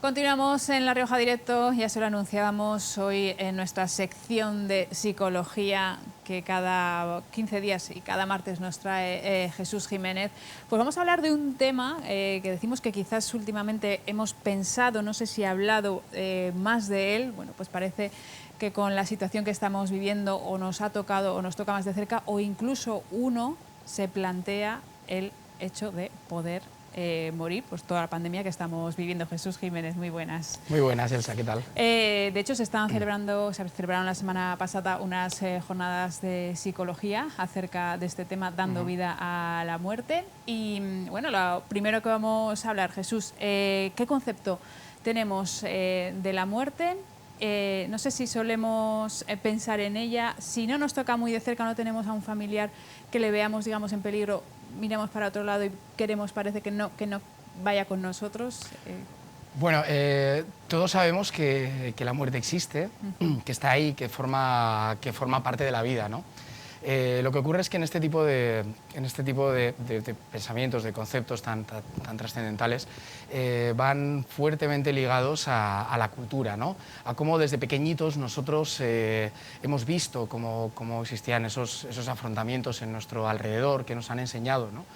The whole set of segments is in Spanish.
Continuamos en La Rioja Directo, ya se lo anunciábamos hoy en nuestra sección de psicología que cada 15 días y cada martes nos trae Jesús Jiménez. Pues vamos a hablar de un tema que decimos que quizás últimamente hemos pensado, no sé si ha hablado más de él. Bueno, pues parece que con la situación que estamos viviendo o nos ha tocado o nos toca más de cerca, o incluso uno se plantea el hecho de poder morir, pues toda la pandemia que estamos viviendo. Jesús Jiménez, muy buenas. Muy buenas, Elsa, ¿qué tal? De hecho, se celebraron la semana pasada unas jornadas de psicología acerca de este tema, dando vida a la muerte. Y bueno, lo primero que vamos a hablar, Jesús, ¿qué concepto tenemos de la muerte? No sé si solemos pensar en ella. Si no nos toca muy de cerca, no tenemos a un familiar que le veamos, digamos, en peligro, miramos para otro lado y parece que no vaya con nosotros. Bueno, todos sabemos que la muerte existe, que está ahí, que forma parte de la vida, ¿no? Lo que ocurre es que en este tipo de pensamientos, de conceptos tan trascendentales, van fuertemente ligados a la cultura, ¿no? A cómo desde pequeñitos nosotros hemos visto cómo existían esos afrontamientos en nuestro alrededor que nos han enseñado, ¿no?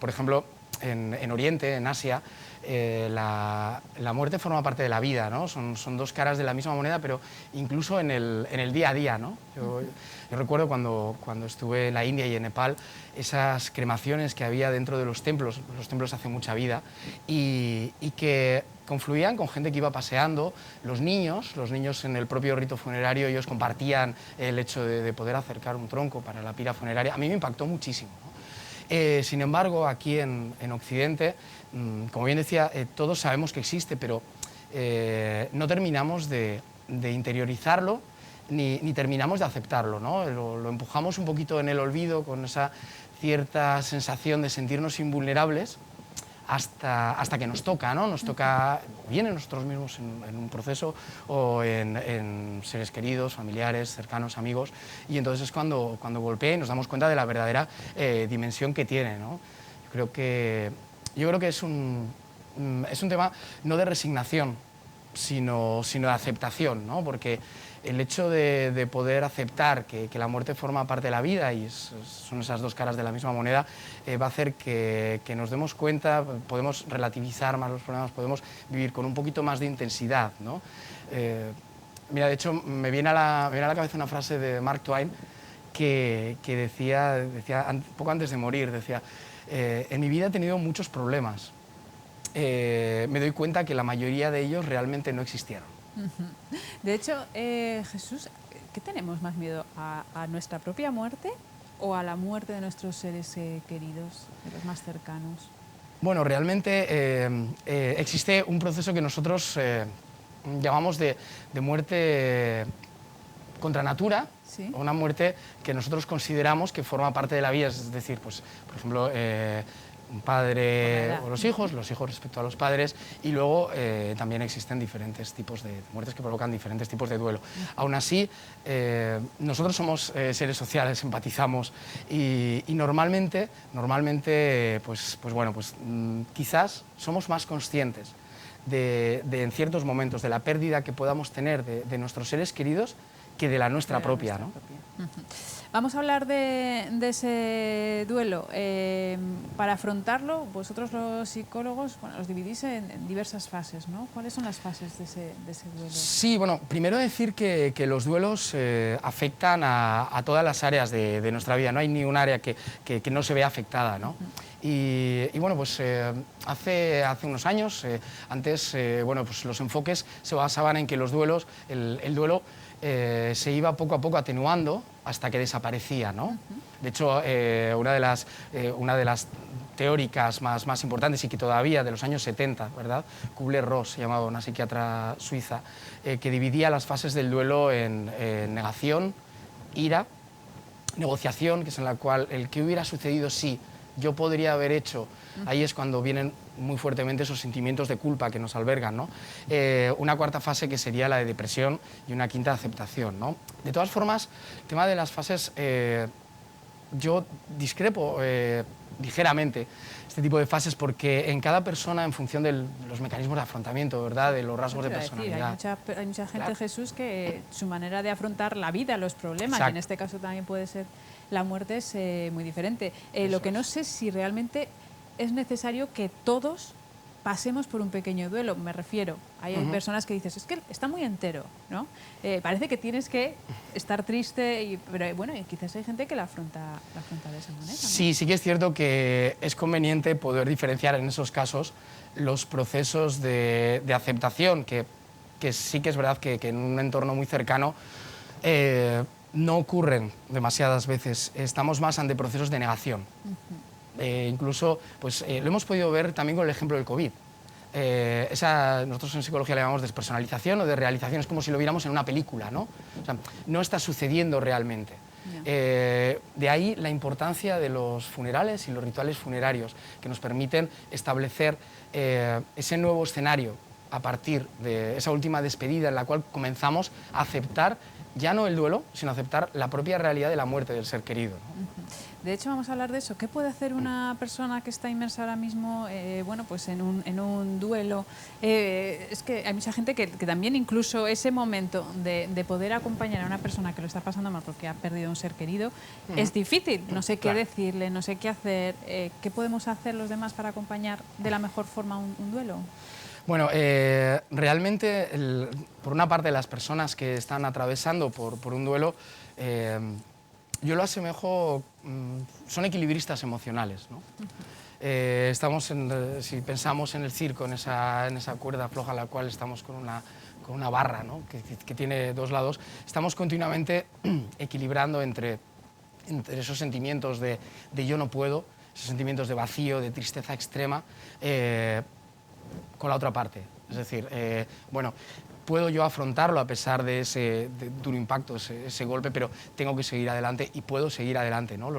Por ejemplo, en Oriente, en Asia, la muerte forma parte de la vida, ¿no? Son dos caras de la misma moneda, pero incluso en el día a día, ¿no? Yo recuerdo cuando estuve en la India y en Nepal, esas cremaciones que había dentro de los templos hacen mucha vida, y que confluían con gente que iba paseando, los niños en el propio rito funerario, ellos compartían el hecho de poder acercar un tronco para la pira funeraria. A mí me impactó muchísimo, ¿no? Sin embargo, aquí en Occidente, como bien decía, todos sabemos que existe, pero no terminamos de interiorizarlo ni terminamos de aceptarlo, ¿no? Lo empujamos un poquito en el olvido, con esa cierta sensación de sentirnos invulnerables, hasta que nos toca, ¿no? Nos toca bien en nosotros mismos en un proceso, o en seres queridos, familiares, cercanos, amigos, y entonces es cuando golpea y nos damos cuenta de la verdadera dimensión que tiene, ¿no? Yo creo que es un tema no de resignación, sino de aceptación, ¿no? Porque el hecho de poder aceptar que la muerte forma parte de la vida, y son esas dos caras de la misma moneda, va a hacer que nos demos cuenta, podemos relativizar más los problemas, podemos vivir con un poquito más de intensidad, ¿no? Mira, de hecho, me viene a la cabeza una frase de Mark Twain que decía poco antes de morir, decía: en mi vida he tenido muchos problemas, me doy cuenta que la mayoría de ellos realmente no existieron. De hecho, Jesús, ¿qué tenemos más miedo? ¿A nuestra propia muerte o a la muerte de nuestros seres queridos, de los más cercanos? Bueno, realmente existe un proceso que nosotros llamamos de muerte contra natura, ¿Sí? una muerte que nosotros consideramos que forma parte de la vida, es decir, pues, por ejemplo, un padre o los hijos respecto a los padres, y luego también existen diferentes tipos de muertes que provocan diferentes tipos de duelo. Aún así, nosotros somos seres sociales, empatizamos, y normalmente quizás somos más conscientes de en ciertos momentos de la pérdida que podamos tener de nuestros seres queridos que de la nuestra propia, ¿no? Vamos a hablar de ese duelo. Para afrontarlo, vosotros los psicólogos, bueno, los dividís en diversas fases, ¿no? ¿Cuáles son las fases de ese duelo? Sí, bueno, primero decir que los duelos afectan a todas las áreas de nuestra vida, no hay ni un área que no se vea afectada, ¿no? Y bueno, pues hace unos años, antes, bueno, pues los enfoques se basaban en que los duelos, el duelo se iba poco a poco atenuando hasta que desaparecía, ¿no? De hecho, una de las teóricas más importantes, y que todavía de los años 70, ¿verdad? Kubler-Ross se llamaba, una psiquiatra suiza, que dividía las fases del duelo en negación, ira, negociación, que es en la cual el que hubiera sucedido si yo podría haber hecho, ahí es cuando vienen muy fuertemente esos sentimientos de culpa que nos albergan, ¿no? Una cuarta fase que sería la de depresión, y una quinta, aceptación, ¿no? De todas formas, el tema de las fases, yo discrepo ligeramente este tipo de fases, porque en cada persona, en función de los mecanismos de afrontamiento, ¿verdad?, de los rasgos de personalidad. Hay mucha gente, Claro. Jesús, que su manera de afrontar la vida, los problemas, y en este caso también puede ser la muerte, es muy diferente. Lo que no sé es si realmente es necesario que todos pasemos por un pequeño duelo, me refiero. Hay personas que dices, es que está muy entero, ¿no? Parece que tienes que estar triste, pero bueno, y quizás hay gente que la afronta de esa manera, ¿no? Sí, sí que es cierto que es conveniente poder diferenciar en esos casos los procesos de aceptación, que sí que es verdad que en un entorno muy cercano no ocurren demasiadas veces. Estamos más ante procesos de negación. Incluso pues, lo hemos podido ver también con el ejemplo del COVID. Nosotros en psicología le llamamos despersonalización o desrealización, es como si lo viéramos en una película, ¿no? O sea, no está sucediendo realmente. De ahí la importancia de los funerales y los rituales funerarios, que nos permiten establecer ese nuevo escenario a partir de esa última despedida en la cual comenzamos a aceptar ya no el duelo, sino aceptar la propia realidad de la muerte del ser querido, ¿no? De hecho, vamos a hablar de eso. ¿Qué puede hacer una persona que está inmersa ahora mismo bueno, pues en un duelo? Es que hay mucha gente que también incluso ese momento de poder acompañar a una persona que lo está pasando mal porque ha perdido un ser querido es difícil. No sé qué decirle, no sé qué hacer. ¿Qué podemos hacer los demás para acompañar de la mejor forma un duelo? Bueno, realmente, por una parte, las personas que están atravesando por un duelo, yo lo asemejo, son equilibristas emocionales, ¿no? Si pensamos en el circo, en esa cuerda floja en la cual estamos con una barra, ¿no?, que tiene dos lados, estamos continuamente equilibrando entre esos sentimientos de yo no puedo, esos sentimientos de vacío, de tristeza extrema, con la otra parte. Es decir, bueno, puedo yo afrontarlo a pesar de ese duro impacto, ese golpe, pero tengo que seguir adelante y puedo seguir adelante, ¿no?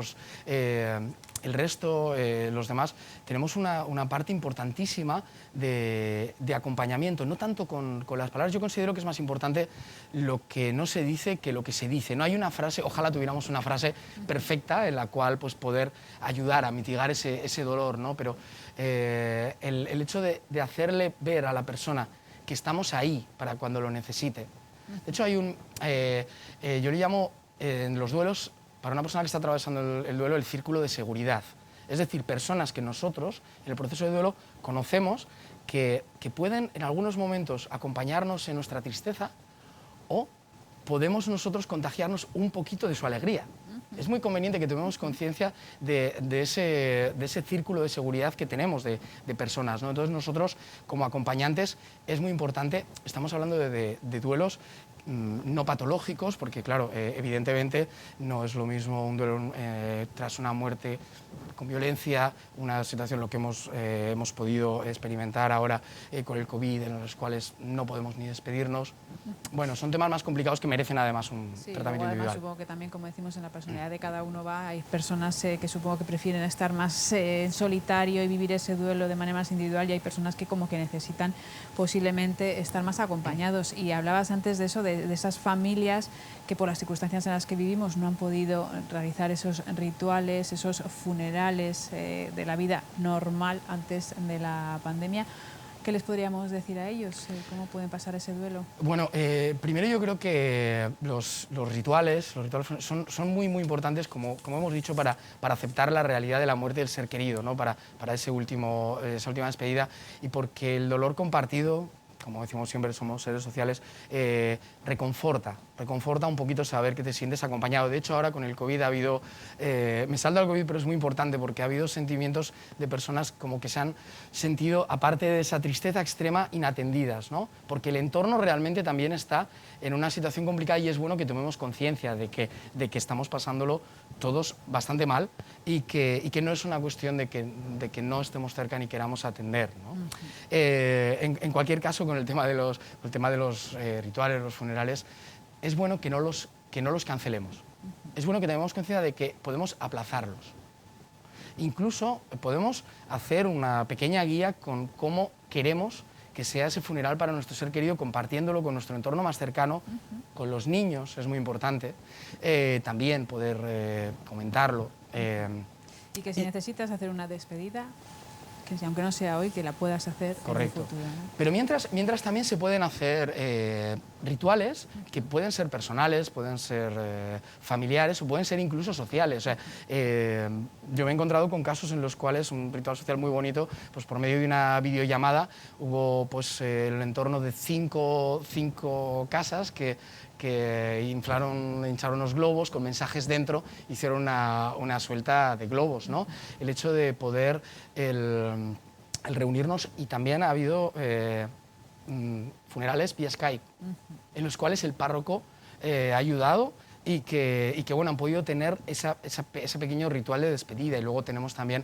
El resto, los demás, tenemos una parte importantísima de acompañamiento, no tanto con las palabras. Yo considero que es más importante lo que no se dice que lo que se dice. No hay una frase, ojalá tuviéramos una frase perfecta en la cual pues, poder ayudar a mitigar ese dolor, ¿no? Pero el hecho de hacerle ver a la persona que estamos ahí para cuando lo necesite. De hecho, yo le llamo en los duelos, para una persona que está atravesando el duelo, el círculo de seguridad. Es decir, personas que nosotros, en el proceso de duelo, conocemos que pueden en algunos momentos acompañarnos en nuestra tristeza o podemos nosotros contagiarnos un poquito de su alegría. Es muy conveniente que tomemos conciencia de ese círculo de seguridad que tenemos de personas, ¿no? Entonces nosotros, como acompañantes, es muy importante, estamos hablando de duelos no patológicos, porque claro, evidentemente no es lo mismo un duelo tras una muerte con violencia, una situación, lo que hemos podido experimentar ahora con el COVID, en los cuales no podemos ni despedirnos. Bueno, son temas más complicados que merecen además un tratamiento además, individual. supongo que también, como decimos, en la personalidad de cada uno hay personas que supongo que prefieren estar más en solitario y vivir ese duelo de manera más individual, y hay personas que como que necesitan posiblemente estar más acompañados. Y hablabas antes de eso, de esas familias que por las circunstancias en las que vivimos no han podido realizar esos rituales, esos funerales de la vida normal antes de la pandemia. ¿Qué les podríamos decir a ellos? ¿Cómo pueden pasar ese duelo? Bueno, primero yo creo que los rituales son muy, muy importantes, como hemos dicho, para aceptar la realidad de la muerte del ser querido, ¿no? Para esa última despedida, y porque el dolor compartido, como decimos siempre, somos seres sociales, reconforta un poquito saber que te sientes acompañado. De hecho, ahora con el COVID ha habido, me salta el COVID, pero es muy importante porque ha habido sentimientos de personas como que se han sentido, aparte de esa tristeza extrema, inatendidas, ¿no? Porque el entorno realmente también está en una situación complicada y es bueno que tomemos conciencia de que estamos pasándolo todos bastante mal y que no es una cuestión de que no estemos cerca ni queramos atender, ¿no? En cualquier caso, con el tema de los rituales, los funerales, es bueno que no los cancelemos. Es bueno que tengamos conciencia de que podemos aplazarlos. Incluso podemos hacer una pequeña guía con cómo queremos que sea ese funeral para nuestro ser querido, compartiéndolo con nuestro entorno más cercano, con los niños, es muy importante, también poder comentarlo. Y que si necesitas hacer una despedida, que aunque no sea hoy, que la puedas hacer en el futuro, ¿no? Pero mientras también se pueden hacer rituales que pueden ser personales, pueden ser familiares o pueden ser incluso sociales. O sea, yo me he encontrado con casos en los cuales un ritual social muy bonito, pues por medio de una videollamada hubo pues el entorno de cinco casas que hincharon unos globos con mensajes dentro, hicieron una suelta de globos, ¿no? El hecho de poder el reunirnos, y también ha habido funerales vía Skype, en los cuales el párroco ha ayudado y que bueno, han podido tener ese pequeño ritual de despedida. Y luego tenemos también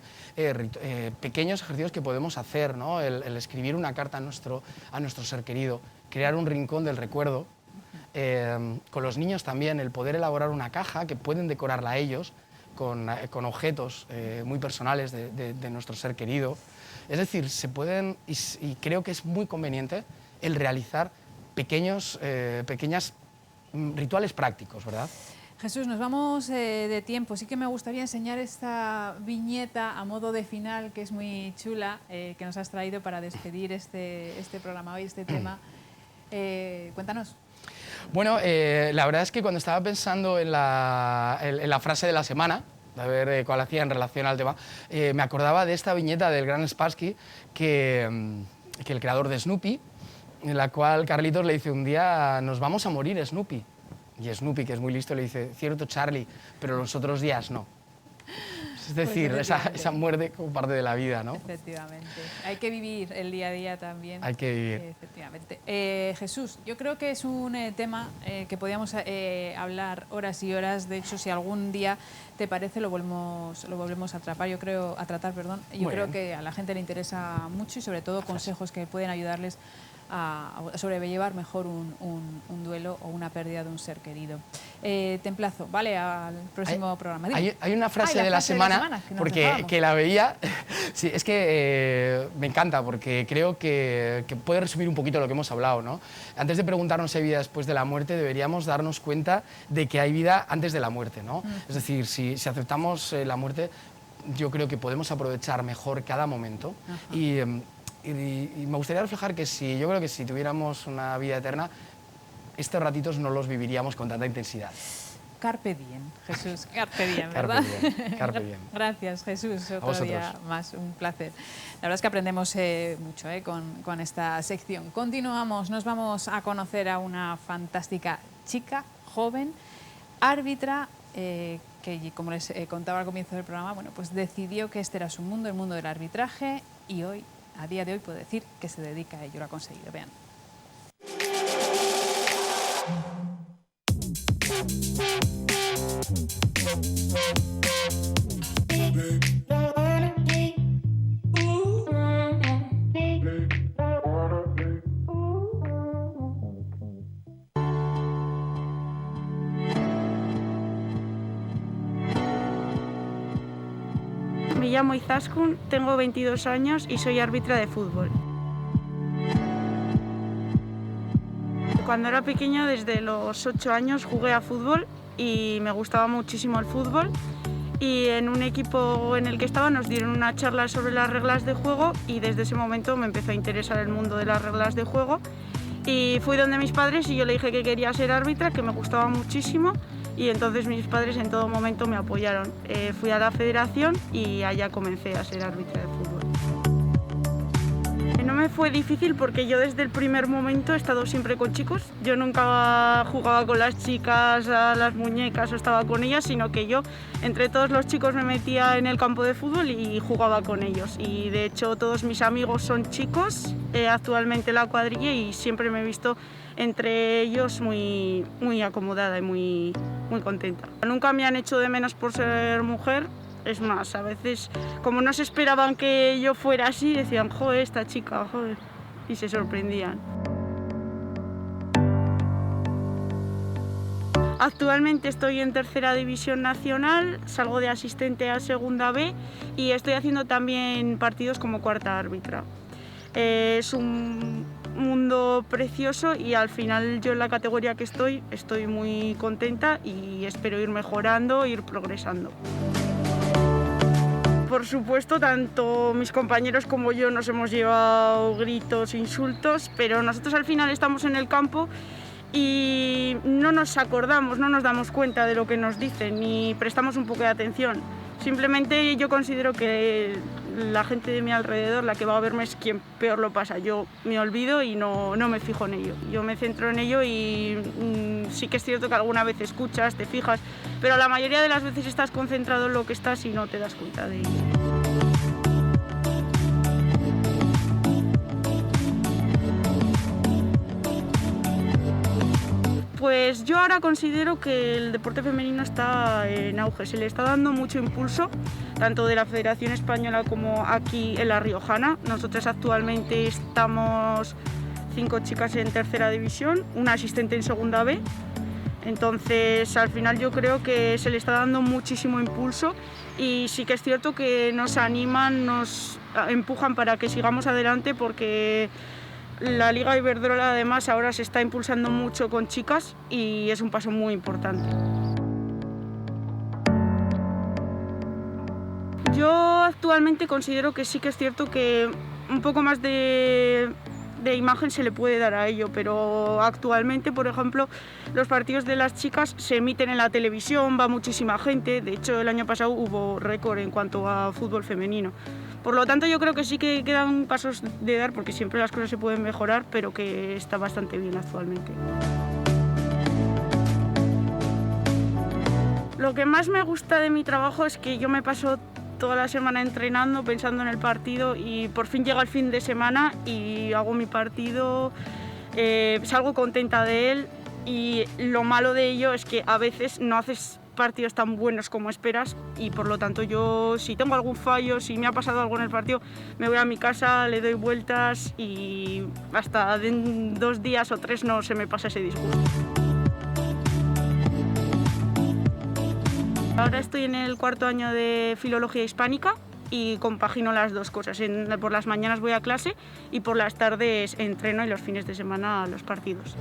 pequeños ejercicios que podemos hacer, ¿no? El escribir una carta a nuestro ser querido, crear un rincón del recuerdo. Con los niños también, el poder elaborar una caja que pueden decorarla ellos con objetos muy personales de nuestro ser querido. Es decir, se pueden, y creo que es muy conveniente el realizar pequeños rituales prácticos, ¿verdad? Jesús, nos vamos de tiempo. Sí que me gustaría enseñar esta viñeta a modo de final, que es muy chula, que nos has traído para despedir este programa hoy, este tema. Cuéntanos. Bueno, la verdad es que cuando estaba pensando en la frase de la semana, a ver cuál hacía en relación al tema, me acordaba de esta viñeta del gran Spassky, que el creador de Snoopy, en la cual Carlitos le dice un día: nos vamos a morir, Snoopy. Y Snoopy, que es muy listo, le dice: cierto, Charlie, pero los otros días no. Es decir, pues esa muerte como parte de la vida, ¿no? Efectivamente. Hay que vivir el día a día también. Hay que vivir. Efectivamente. Jesús, yo creo que es un tema que podíamos hablar horas y horas. De hecho, si algún día te parece, lo volvemos a tratar. Yo creo que a la gente le interesa mucho, y sobre todo consejos que pueden ayudarles a sobrellevar mejor un duelo o una pérdida de un ser querido. Te emplazo, ¿vale?, al próximo programa. Hay una frase de la semana que la veía. Sí, es que me encanta, porque creo que puede resumir un poquito lo que hemos hablado, ¿no? Antes de preguntarnos si hay vida después de la muerte, deberíamos darnos cuenta de que hay vida antes de la muerte, ¿no? Es decir, si aceptamos la muerte, yo creo que podemos aprovechar mejor cada momento. Y me gustaría reflejar que yo creo que si tuviéramos una vida eterna, estos ratitos no los viviríamos con tanta intensidad. Carpe diem, Jesús, carpe diem, ¿verdad? Carpe diem. Gracias, Jesús, otro día más, un placer. La verdad es que aprendemos mucho con esta sección. Continuamos, nos vamos a conocer a una fantástica chica, joven, árbitra, que, como les contaba al comienzo del programa, bueno, pues decidió que este era su mundo, el mundo del arbitraje, y hoy, a día de hoy, puedo decir que se dedica a ello, lo ha conseguido. Vean. Me llamo Izaskun, tengo 22 años y soy árbitra de fútbol. Cuando era pequeña, desde los 8 años, jugué a fútbol y me gustaba muchísimo el fútbol. Y en un equipo en el que estaba nos dieron una charla sobre las reglas de juego, y desde ese momento me empezó a interesar el mundo de las reglas de juego. Y fui donde mis padres y yo le dije que quería ser árbitra, que me gustaba muchísimo. Y entonces mis padres en todo momento me apoyaron. Fui a la federación y allá comencé a ser árbitra de fútbol. No me fue difícil porque yo desde el primer momento he estado siempre con chicos. Yo nunca jugaba con las chicas, a las muñecas o estaba con ellas, sino que yo entre todos los chicos me metía en el campo de fútbol y jugaba con ellos. Y de hecho todos mis amigos son chicos, actualmente la cuadrilla, y siempre me he visto entre ellos muy acomodada y muy contenta. Nunca me han hecho de menos por ser mujer. Es más, a veces, como no se esperaban que yo fuera así, decían: joder, esta chica, joder, y se sorprendían. Actualmente estoy en tercera división nacional, salgo de asistente a segunda B y estoy haciendo también partidos como cuarta árbitra. Es un mundo precioso y al final yo en la categoría que estoy muy contenta y espero ir mejorando, ir progresando. por supuesto, tanto mis compañeros como yo nos hemos llevado gritos, insultos, pero nosotros al final estamos en el campo y no nos acordamos, no nos damos cuenta de lo que nos dicen ni prestamos un poco de atención. Simplemente yo considero que la gente de mi alrededor, la que va a verme, es quien peor lo pasa. Yo me olvido y no me fijo en ello. Yo me centro en ello y sí que es cierto que alguna vez escuchas, te fijas, pero la mayoría de las veces estás concentrado en lo que estás y no te das cuenta de ello. Pues yo ahora considero que el deporte femenino está en auge, se le está dando mucho impulso, tanto de la Federación Española como aquí en La Riojana. Nosotros actualmente estamos 5 chicas en tercera división, una asistente en segunda B. Entonces, al final yo creo que se le está dando muchísimo impulso y sí que es cierto que nos animan, nos empujan para que sigamos adelante, porque la Liga Iberdrola además ahora se está impulsando mucho con chicas y es un paso muy importante. Yo actualmente considero que sí que es cierto que un poco más de imagen se le puede dar a ello, pero actualmente, por ejemplo, los partidos de las chicas se emiten en la televisión, va muchísima gente. De hecho, el año pasado hubo récord en cuanto a fútbol femenino. Por lo tanto, yo creo que sí que quedan pasos de dar, porque siempre las cosas se pueden mejorar, pero que está bastante bien actualmente. Lo que más me gusta de mi trabajo es que yo me paso toda la semana entrenando, pensando en el partido, y por fin llega el fin de semana y hago mi partido, salgo contenta de él, y lo malo de ello es que a veces no haces partidos tan buenos como esperas y por lo tanto yo, si tengo algún fallo, si me ha pasado algo en el partido, me voy a mi casa, le doy vueltas y hasta en 2 días o 3 no se me pasa ese disgusto. Ahora estoy en el 4º año de Filología Hispánica y compagino las dos cosas. Por las mañanas voy a clase y por las tardes entreno y los fines de semana los partidos.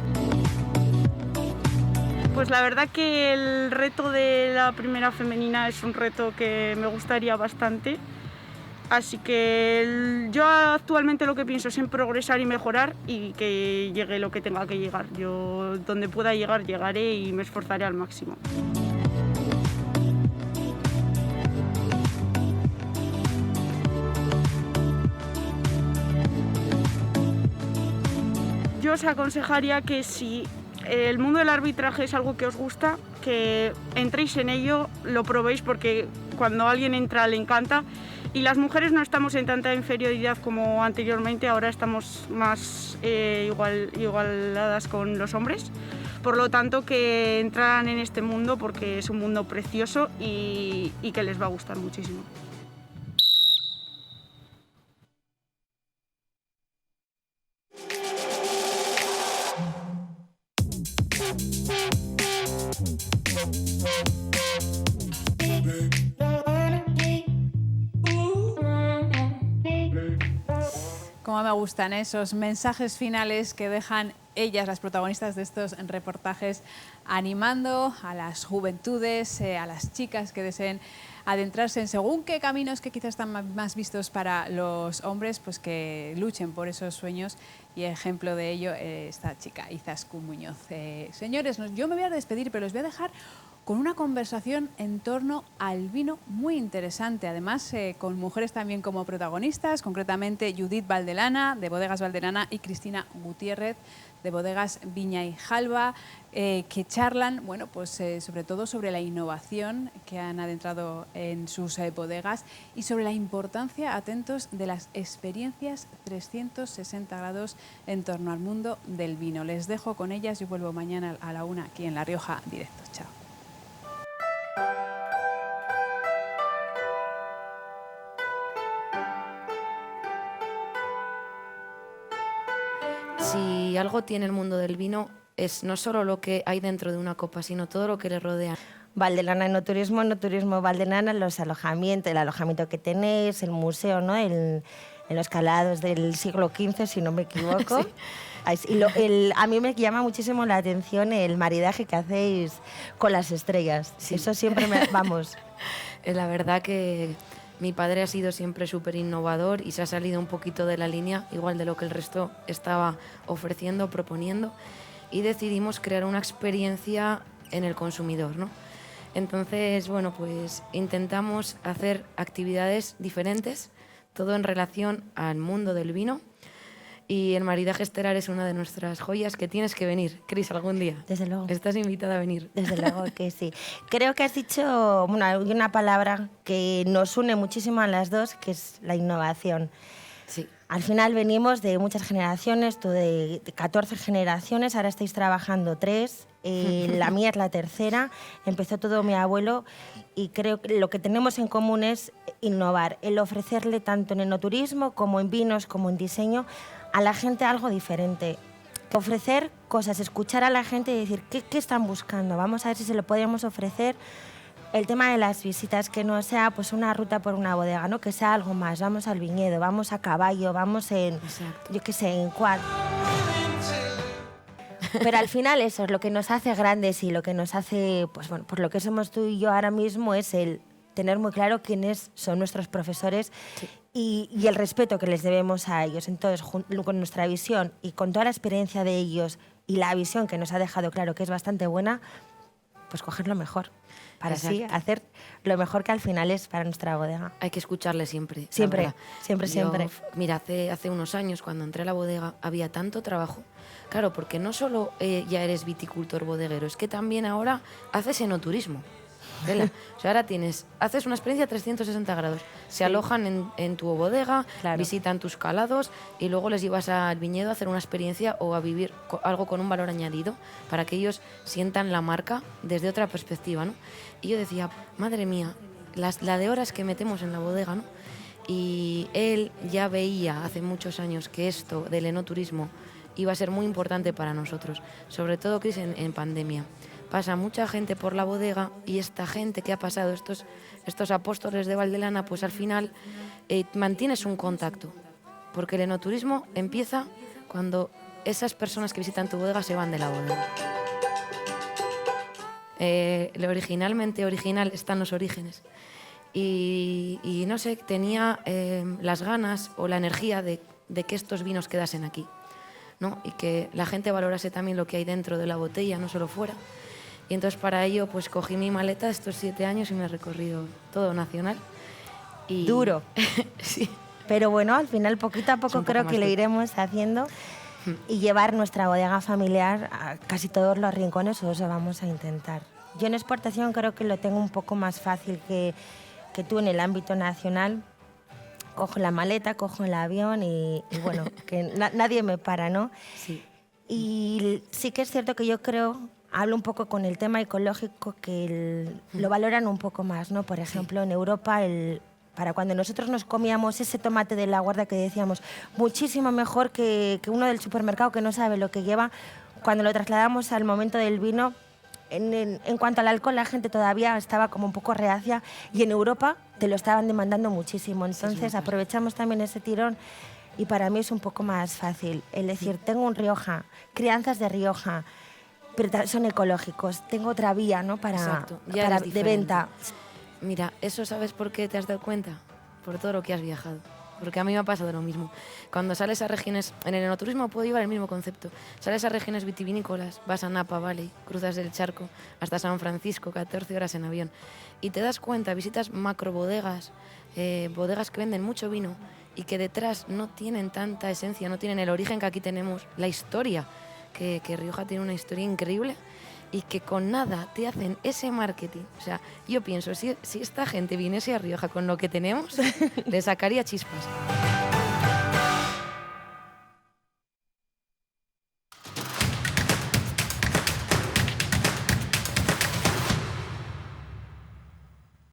Pues la verdad que el reto de la primera femenina es un reto que me gustaría bastante. Así que yo actualmente lo que pienso es en progresar y mejorar y que llegue lo que tenga que llegar. Yo donde pueda llegar, llegaré y me esforzaré al máximo. Yo os aconsejaría que si el mundo del arbitraje es algo que os gusta, que entréis en ello, lo probéis, porque cuando alguien entra le encanta. Y las mujeres no estamos en tanta inferioridad como anteriormente, ahora estamos más igualadas con los hombres. Por lo tanto, que entrarán en este mundo porque es un mundo precioso y que les va a gustar muchísimo. Cómo me gustan esos mensajes finales que dejan ellas, las protagonistas de estos reportajes, animando a las juventudes, a las chicas que deseen adentrarse en según qué caminos que quizás están más vistos para los hombres, pues que luchen por esos sueños, y ejemplo de ello esta chica, Izaskun Muñoz. Señores, yo me voy a despedir, pero les voy a dejar con una conversación en torno al vino muy interesante, además con mujeres también como protagonistas, concretamente Judith Valdelana, de Bodegas Valdelana, y Cristina Gutiérrez, de Bodegas Viña y Jalba, que charlan, bueno, pues sobre todo sobre la innovación que han adentrado en sus bodegas y sobre la importancia, atentos, de las experiencias 360 grados en torno al mundo del vino. Les dejo con ellas, yo vuelvo mañana a la 1 aquí en La Rioja Directo. Chao. Si algo tiene el mundo del vino es no solo lo que hay dentro de una copa, sino todo lo que le rodea. Valdelana Enoturismo Valdelana, los alojamientos, el alojamiento que tenéis, el museo, ¿no? En los calados del siglo XV, si no me equivoco. Sí. Y a mí me llama muchísimo la atención el maridaje que hacéis con las estrellas. Sí. Eso siempre vamos. La verdad que Mi padre ha sido siempre súper innovador y se ha salido un poquito de la línea, igual de lo que el resto estaba ofreciendo, proponiendo, y decidimos crear una experiencia en el consumidor, ¿no? Entonces, bueno, pues intentamos hacer actividades diferentes, todo en relación al mundo del vino. Y el maridaje estelar es una de nuestras joyas que tienes que venir, Cris, algún día. Desde luego. Estás invitada a venir. Desde luego que sí. Creo que has dicho una palabra que nos une muchísimo a las dos, que es la innovación. Sí. Al final venimos de muchas generaciones, tú de 14 generaciones, ahora estáis trabajando 3, la mía es la tercera, empezó todo mi abuelo y creo que lo que tenemos en común es innovar, el ofrecerle tanto en enoturismo como en vinos, como en diseño, a la gente algo diferente. Ofrecer cosas, escuchar a la gente y decir, ¿qué están buscando? Vamos a ver si se lo podemos ofrecer. El tema de las visitas, que no sea pues una ruta por una bodega, ¿no? Que sea algo más. Vamos al viñedo, vamos a caballo, vamos en, Exacto. yo qué sé, en quad. Pero al final eso es lo que nos hace grandes y lo que nos hace, pues bueno, por lo que somos tú y yo ahora mismo es el tener muy claro quiénes son nuestros profesores y el respeto que les debemos a ellos. Entonces, con nuestra visión y con toda la experiencia de ellos y la visión que nos ha dejado claro que es bastante buena, pues coger lo mejor para así hacer lo mejor que al final es para nuestra bodega. Hay que escucharle siempre. Siempre, siempre, Yo, siempre. Mira, hace unos años cuando entré a la bodega había tanto trabajo. Claro, porque no solo ya eres viticultor bodeguero, es que también ahora haces enoturismo. Tela. O sea, ahora haces una experiencia 360 grados. Se alojan en tu bodega, Claro. visitan tus calados y luego les llevas al viñedo a hacer una experiencia o a vivir algo con un valor añadido para que ellos sientan la marca desde otra perspectiva, ¿no? Y yo decía, madre mía, la de horas que metemos en la bodega, ¿no? Y él ya veía hace muchos años que esto del enoturismo iba a ser muy importante para nosotros, sobre todo, Cris, en pandemia. Pasa mucha gente por la bodega y esta gente que ha pasado, estos apóstoles de Valdelana, pues al final mantienes un contacto, porque el enoturismo empieza cuando esas personas que visitan tu bodega se van de la bodega. Lo originalmente original están los orígenes. Y no sé, tenía las ganas o la energía de que estos vinos quedasen aquí, ¿no? Y que la gente valorase también lo que hay dentro de la botella, no solo fuera. Y entonces para ello pues cogí mi maleta estos 7 años y me he recorrido todo nacional. Y... Duro. Sí. Pero bueno, al final poquito a poco creo que lo iremos haciendo y llevar nuestra bodega familiar a casi todos los rincones, o eso vamos a intentar. Yo en exportación creo que lo tengo un poco más fácil que tú en el ámbito nacional. Cojo la maleta, cojo el avión y bueno, que nadie me para, ¿no? Sí. Y sí que es cierto que yo creo, hablo un poco con el tema ecológico, que lo valoran un poco más, ¿no? Por ejemplo, en Europa, para cuando nosotros nos comíamos ese tomate de la Guarda que decíamos, muchísimo mejor que uno del supermercado que no sabe lo que lleva, cuando lo trasladamos al momento del vino, en cuanto al alcohol, la gente todavía estaba como un poco reacia y en Europa te lo estaban demandando muchísimo. Entonces aprovechamos también ese tirón y para mí es un poco más fácil el decir, tengo un Rioja, crianzas de Rioja, pero son ecológicos, tengo otra vía, ¿no? De venta. Mira, eso ¿sabes por qué te has dado cuenta? Por todo lo que has viajado. Porque a mí me ha pasado lo mismo. Cuando sales a regiones, en el enoturismo puedo llevar el mismo concepto. Sales a regiones vitivinícolas, vas a Napa Valley, cruzas el charco hasta San Francisco, 14 horas en avión. Y te das cuenta, visitas macrobodegas, bodegas que venden mucho vino y que detrás no tienen tanta esencia, no tienen el origen que aquí tenemos, la historia, que Rioja tiene una historia increíble y que con nada te hacen ese marketing. O sea, yo pienso, si esta gente viniese a Rioja con lo que tenemos, le sacaría chispas.